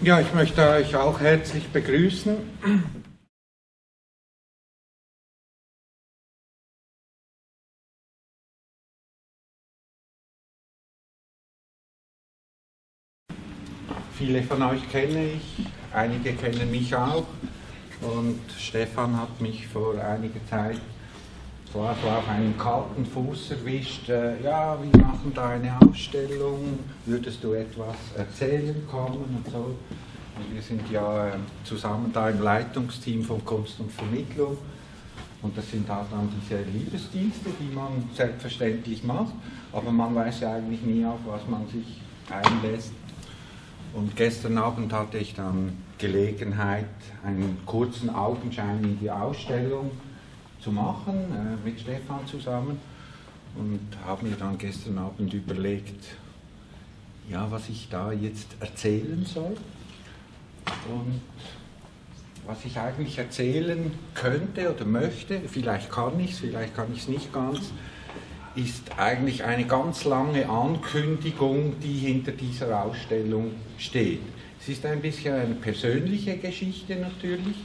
Ja, ich möchte euch auch herzlich begrüßen. Viele von euch kenne ich, einige kennen mich auch. Und Stefan hat mich vor einiger Zeit so auf einen kalten Fuß erwischt. Ja, wir machen da eine Ausstellung, würdest du etwas erzählen kommen und so. Und wir sind ja zusammen da im Leitungsteam von Kunst und Vermittlung. Und das sind halt dann diese Liebesdienste, die man selbstverständlich macht. Aber man weiß ja eigentlich nie, auf was man sich einlässt. Und gestern Abend hatte ich dann Gelegenheit, einen kurzen Augenschein in die Ausstellung zu machen, mit Stefan zusammen. Und habe mir dann gestern Abend überlegt, ja, was ich da jetzt erzählen soll. Und was ich eigentlich erzählen könnte oder möchte, vielleicht kann ich es nicht ganz, ist eigentlich eine ganz lange Ankündigung, die hinter dieser Ausstellung steht. Es ist ein bisschen eine persönliche Geschichte natürlich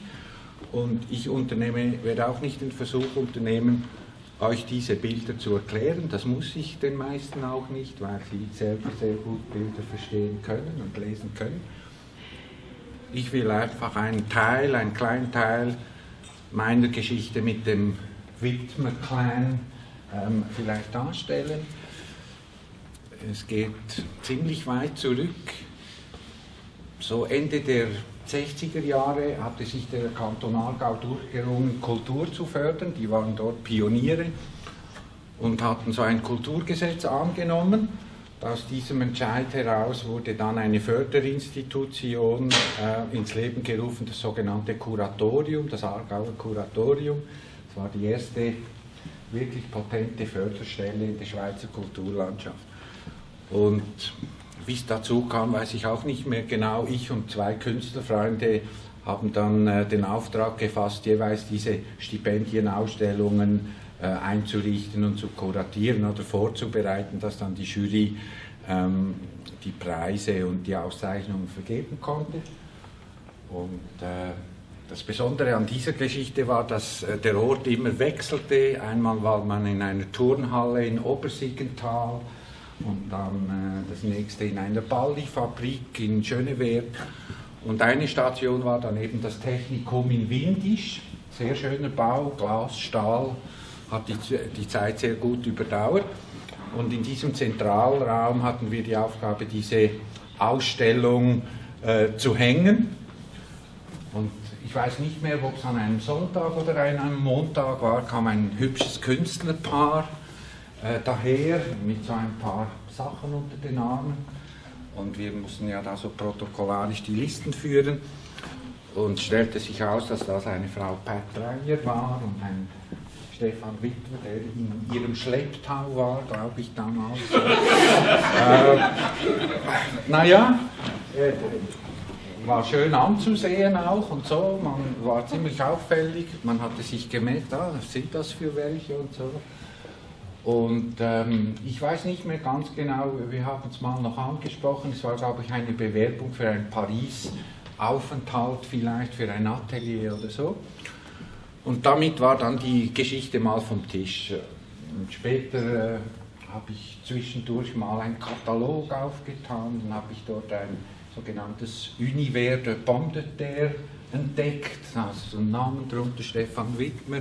und ich werde auch nicht den Versuch unternehmen, euch diese Bilder zu erklären. Das muss ich den meisten auch nicht, weil sie selber sehr gut Bilder verstehen können und lesen können. Ich will einfach einen kleinen Teil meiner Geschichte mit dem Widmer-Clan vielleicht darstellen. Es geht ziemlich weit zurück. So Ende der 60er Jahre hatte sich der Kanton Aargau durchgerungen, Kultur zu fördern. Die waren dort Pioniere und hatten so ein Kulturgesetz angenommen. Aus diesem Entscheid heraus wurde dann eine Förderinstitution ins Leben gerufen, das sogenannte Kuratorium, das Aargauer Kuratorium. Das war die erste wirklich potente Förderstelle in der Schweizer Kulturlandschaft. Und wie es dazu kam, weiß ich auch nicht mehr genau. Ich und zwei Künstlerfreunde haben dann den Auftrag gefasst, jeweils diese Stipendienausstellungen einzurichten und zu kuratieren oder vorzubereiten, dass dann die Jury die Preise und die Auszeichnungen vergeben konnte. Und das Besondere an dieser Geschichte war, dass der Ort immer wechselte. Einmal war man in einer Turnhalle in Obersiggenthal und dann das nächste in einer Ballifabrik in Schöneberg. Und eine Station war dann eben das Technikum in Windisch. Sehr schöner Bau, Glas, Stahl, hat die Zeit sehr gut überdauert. Und in diesem Zentralraum hatten wir die Aufgabe, diese Ausstellung zu hängen. Und ich weiß nicht mehr, ob es an einem Sonntag oder an einem Montag war, kam ein hübsches Künstlerpaar daher mit so ein paar Sachen unter den Armen. Und wir mussten ja da so protokollarisch die Listen führen. Und stellte sich aus, dass das eine Frau Pat Dreyer war und ein Stefan Widmer, der in ihrem Schlepptau war, glaube ich damals. Naja, war schön anzusehen auch und so, man war ziemlich auffällig, man hatte sich gemerkt, was sind das für welche und so. Und ich weiß nicht mehr ganz genau, wir haben es mal noch angesprochen, es war, glaube ich, eine Bewerbung für ein Paris-Aufenthalt, vielleicht für ein Atelier oder so. Und damit war dann die Geschichte mal vom Tisch. Und später habe ich zwischendurch mal einen Katalog aufgetan, dann habe ich dort ein sogenanntes Univers de Pomme de Terre entdeckt, also ein Namen drunter, Stefan Widmer.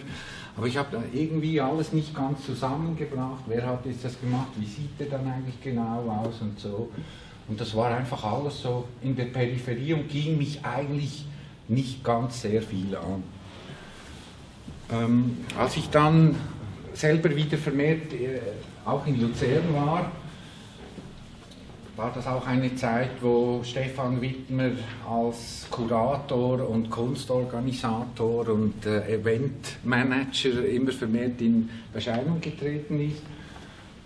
Aber ich habe da irgendwie alles nicht ganz zusammengebracht. Wer hat jetzt das gemacht? Wie sieht er dann eigentlich genau aus und so? Und das war einfach alles so in der Peripherie und ging mich eigentlich nicht ganz sehr viel an. Als ich dann selber wieder vermehrt auch in Luzern war das auch eine Zeit, wo Stefan Widmer als Kurator und Kunstorganisator und Eventmanager immer vermehrt in Erscheinung getreten ist.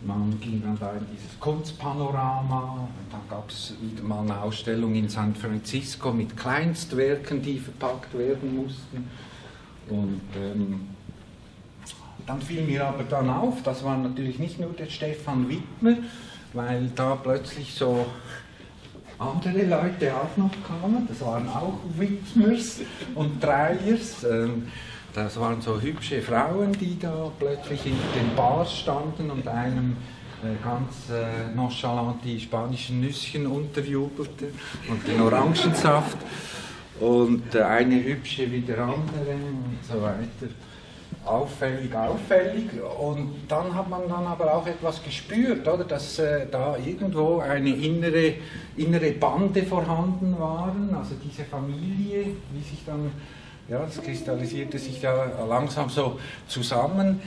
Man ging dann da in dieses Kunstpanorama und dann gab es wieder mal eine Ausstellung in San Francisco mit Kleinstwerken, die verpackt werden mussten. Und dann fiel mir aber dann auf, das war natürlich nicht nur der Stefan Widmer, weil da plötzlich so andere Leute auch noch kamen. Das waren auch Widmers und Dreiers. Das waren so hübsche Frauen, die da plötzlich in den Bars standen und einem ganz nonchalant die spanischen Nüsschen unterjubelte und den Orangensaft. Und eine hübsche wie der andere und so weiter. Auffällig, auffällig. Und dann hat man dann aber auch etwas gespürt, oder? Dass da irgendwo eine innere Bande vorhanden waren, also diese Familie, wie sich dann, ja, das kristallisierte sich da langsam so zusammen.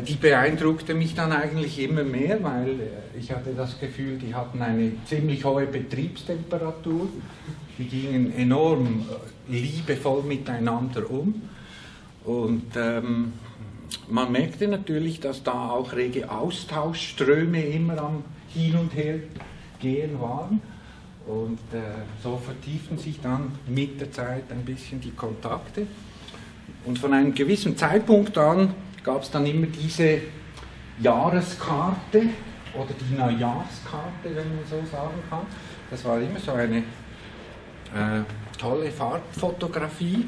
Die beeindruckte mich dann eigentlich immer mehr, weil ich hatte das Gefühl, die hatten eine ziemlich hohe Betriebstemperatur. Die gingen enorm liebevoll miteinander um und man merkte natürlich, dass da auch rege Austauschströme immer am Hin und Her gehen waren und so vertieften sich dann mit der Zeit ein bisschen die Kontakte und von einem gewissen Zeitpunkt an gab es dann immer diese Jahreskarte oder die Neujahrskarte, wenn man so sagen kann. Das war immer so eine tolle Farbfotografie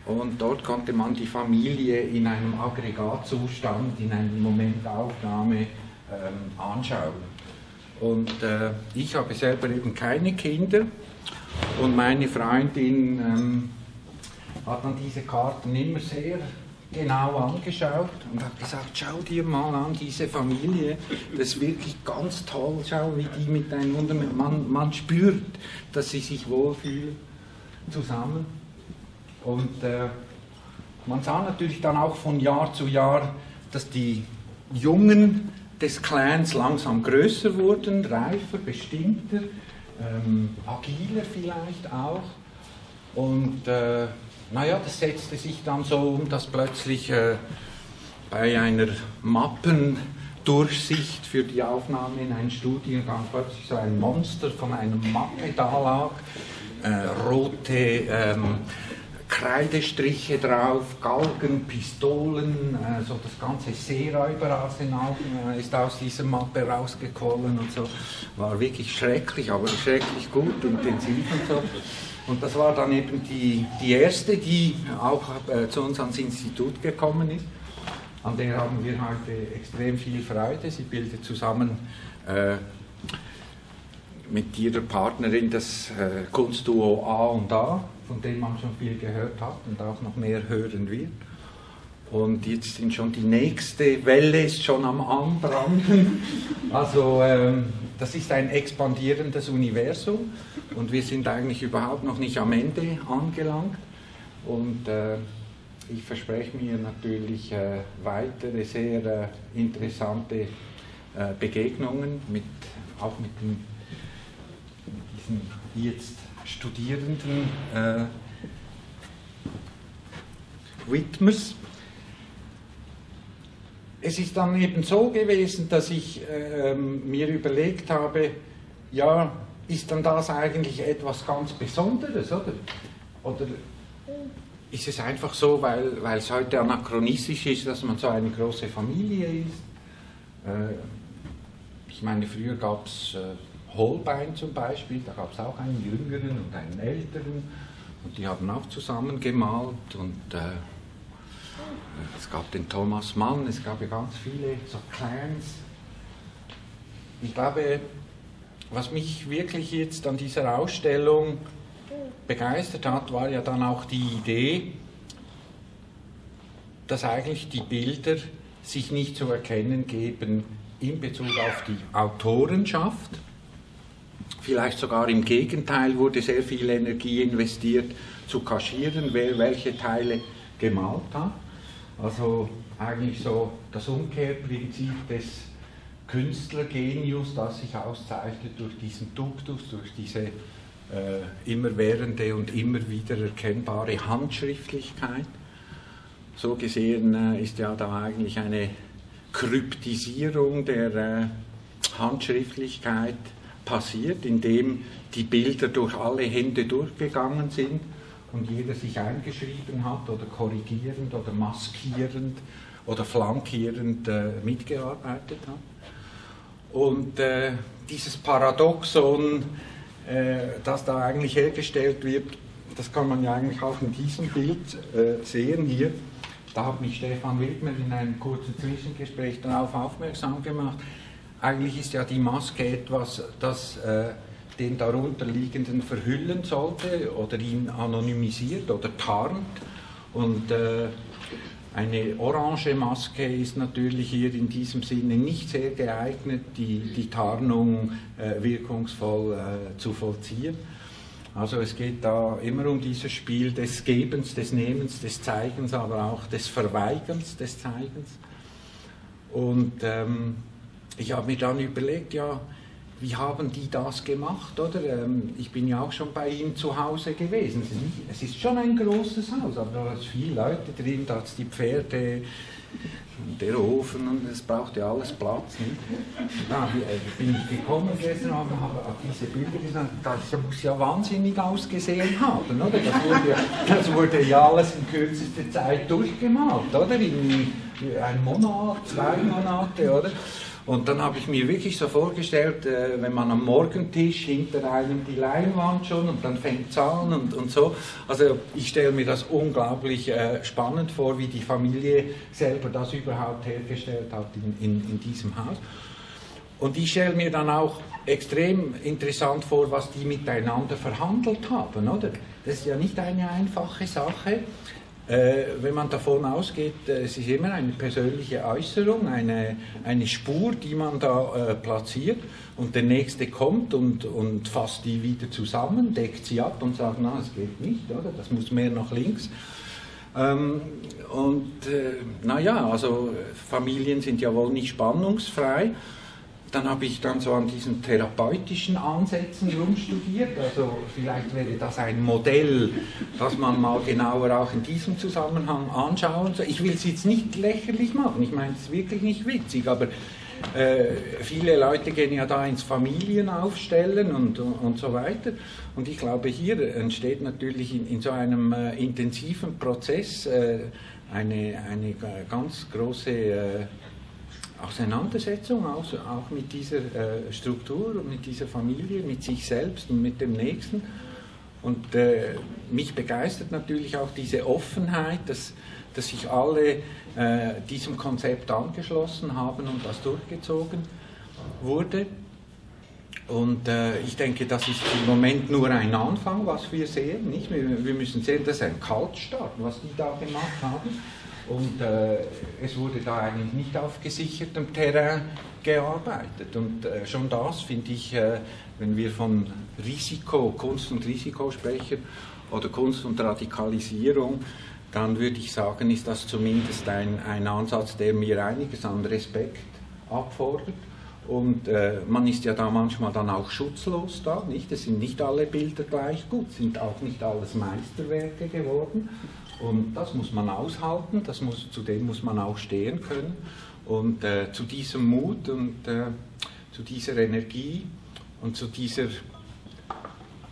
und dort konnte man die Familie in einem Aggregatzustand, in einer Momentaufnahme anschauen. Und ich habe selber eben keine Kinder und meine Freundin hat dann diese Karten immer sehr genau angeschaut und hat gesagt, schau dir mal an, diese Familie, das ist wirklich ganz toll, schau, wie die miteinander, man spürt, dass sie sich wohlfühlen zusammen. Und man sah natürlich dann auch von Jahr zu Jahr, dass die Jungen des Clans langsam größer wurden, reifer, bestimmter, agiler vielleicht auch. Und naja, das setzte sich dann so um, dass plötzlich bei einer Mappendurchsicht für die Aufnahme in einen Studiengang plötzlich so ein Monster von einer Mappe da lag, rote Kreidestriche drauf, Galgen, Pistolen, so das ganze Seeräuberarsenal ist aus dieser Mappe rausgekommen und so. War wirklich schrecklich, aber schrecklich gut, intensiv und so. Und das war dann eben die erste, die auch zu uns ans Institut gekommen ist. An der haben wir heute extrem viel Freude. Sie bildet zusammen mit ihrer Partnerin das Kunstduo A und A, von dem man schon viel gehört hat und auch noch mehr hören wird. Und jetzt sind schon die nächste Welle ist schon am Anbranden. Also das ist ein expandierendes Universum und wir sind eigentlich überhaupt noch nicht am Ende angelangt. Und ich verspreche mir natürlich weitere sehr interessante Begegnungen auch mit diesen jetzt Studierenden Widmers. Es ist dann eben so gewesen, dass ich mir überlegt habe, ja, ist dann das eigentlich etwas ganz Besonderes, oder? Oder ist es einfach so, weil es heute anachronistisch ist, dass man so eine große Familie ist? Ich meine, früher gab es Holbein zum Beispiel, da gab es auch einen Jüngeren und einen Älteren und die haben auch zusammen gemalt und es gab den Thomas Mann, es gab ja ganz viele so Clans. Ich glaube, was mich wirklich jetzt an dieser Ausstellung begeistert hat, war ja dann auch die Idee, dass eigentlich die Bilder sich nicht zu erkennen geben in Bezug auf die Autorenschaft. Vielleicht sogar im Gegenteil wurde sehr viel Energie investiert, zu kaschieren, wer welche Teile gemalt hat. Also eigentlich so das Umkehrprinzip des Künstlergenius, das sich auszeichnet durch diesen Duktus, durch diese immerwährende und immer wieder erkennbare Handschriftlichkeit. So gesehen ist ja da eigentlich eine Kryptisierung der Handschriftlichkeit passiert, indem die Bilder durch alle Hände durchgegangen sind und jeder sich eingeschrieben hat oder korrigierend oder maskierend oder flankierend mitgearbeitet hat. Und dieses Paradoxon das da eigentlich hergestellt wird, das kann man ja eigentlich auch in diesem Bild sehen hier. Da hat mich Stefan Widmer in einem kurzen Zwischengespräch darauf aufmerksam gemacht. Eigentlich ist ja die Maske etwas, das den darunterliegenden verhüllen sollte oder ihn anonymisiert oder tarnt. Und eine orange Maske ist natürlich hier in diesem Sinne nicht sehr geeignet, die Tarnung wirkungsvoll zu vollziehen. Also es geht da immer um dieses Spiel des Gebens, des Nehmens, des Zeigens, aber auch des Verweigerns, des Zeigens. Und ich habe mir dann überlegt, ja, wie haben die das gemacht, oder? Ich bin ja auch schon bei ihm zu Hause gewesen. Es ist schon ein großes Haus, aber da sind viele Leute drin, da hat es die Pferde, der Ofen und es braucht ja alles Platz. Nicht? Da bin ich gekommen gestern Abend und habe diese Bilder gesehen, das muss ja wahnsinnig ausgesehen haben, oder? Das wurde ja alles in kürzester Zeit durchgemalt, oder? In einem Monat, 2 Monate, oder? Und dann habe ich mir wirklich so vorgestellt, wenn man am Morgentisch hinter einem die Leinwand schon und dann fängt es an und so. Also ich stelle mir das unglaublich spannend vor, wie die Familie selber das überhaupt hergestellt hat in diesem Haus. Und ich stelle mir dann auch extrem interessant vor, was die miteinander verhandelt haben, oder? Das ist ja nicht eine einfache Sache. Wenn man davon ausgeht, es ist immer eine persönliche Äußerung, eine Spur, die man da platziert und der Nächste kommt und fasst die wieder zusammen, deckt sie ab und sagt, na, es geht nicht, oder? Das muss mehr nach links. Naja, also Familien sind ja wohl nicht spannungsfrei. Dann habe ich dann so an diesen therapeutischen Ansätzen rumstudiert. Also vielleicht wäre das ein Modell, das man mal genauer auch in diesem Zusammenhang anschauen soll. Ich will es jetzt nicht lächerlich machen, ich meine es ist wirklich nicht witzig, aber viele Leute gehen ja da ins Familienaufstellen und so weiter. Und ich glaube, hier entsteht natürlich in so einem intensiven Prozess eine ganz große Auseinandersetzung auch mit dieser Struktur und mit dieser Familie, mit sich selbst und mit dem Nächsten. Und mich begeistert natürlich auch diese Offenheit, dass sich alle diesem Konzept angeschlossen haben und das durchgezogen wurde. Und ich denke, das ist im Moment nur ein Anfang, was wir sehen. Nicht? Wir müssen sehen, das ist ein Kaltstart, was die da gemacht haben. Und es wurde da eigentlich nicht auf gesichertem Terrain gearbeitet. Und schon das finde ich, wenn wir von Risiko, Kunst und Risiko sprechen oder Kunst und Radikalisierung, dann würde ich sagen, ist das zumindest ein Ansatz, der mir einiges an Respekt abfordert. Und man ist ja da manchmal dann auch schutzlos da, nicht? Es sind nicht alle Bilder gleich gut, sind auch nicht alles Meisterwerke geworden. Und das muss man aushalten, zu dem muss man auch stehen können. Und zu diesem Mut und zu dieser Energie und zu dieser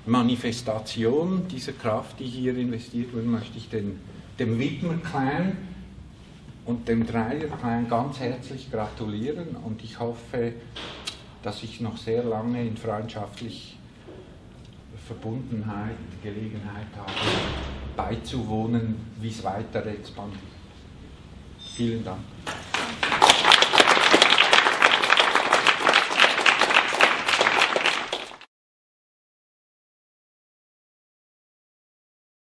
Manifestation, dieser Kraft, die hier investiert wird, möchte ich dem Widmer-Clan und dem Dreyer-Clan ganz herzlich gratulieren. Und ich hoffe, dass ich noch sehr lange in freundschaftlicher Verbundenheit Gelegenheit habe, beizuwohnen, wie es weiter expandiert. Vielen Dank.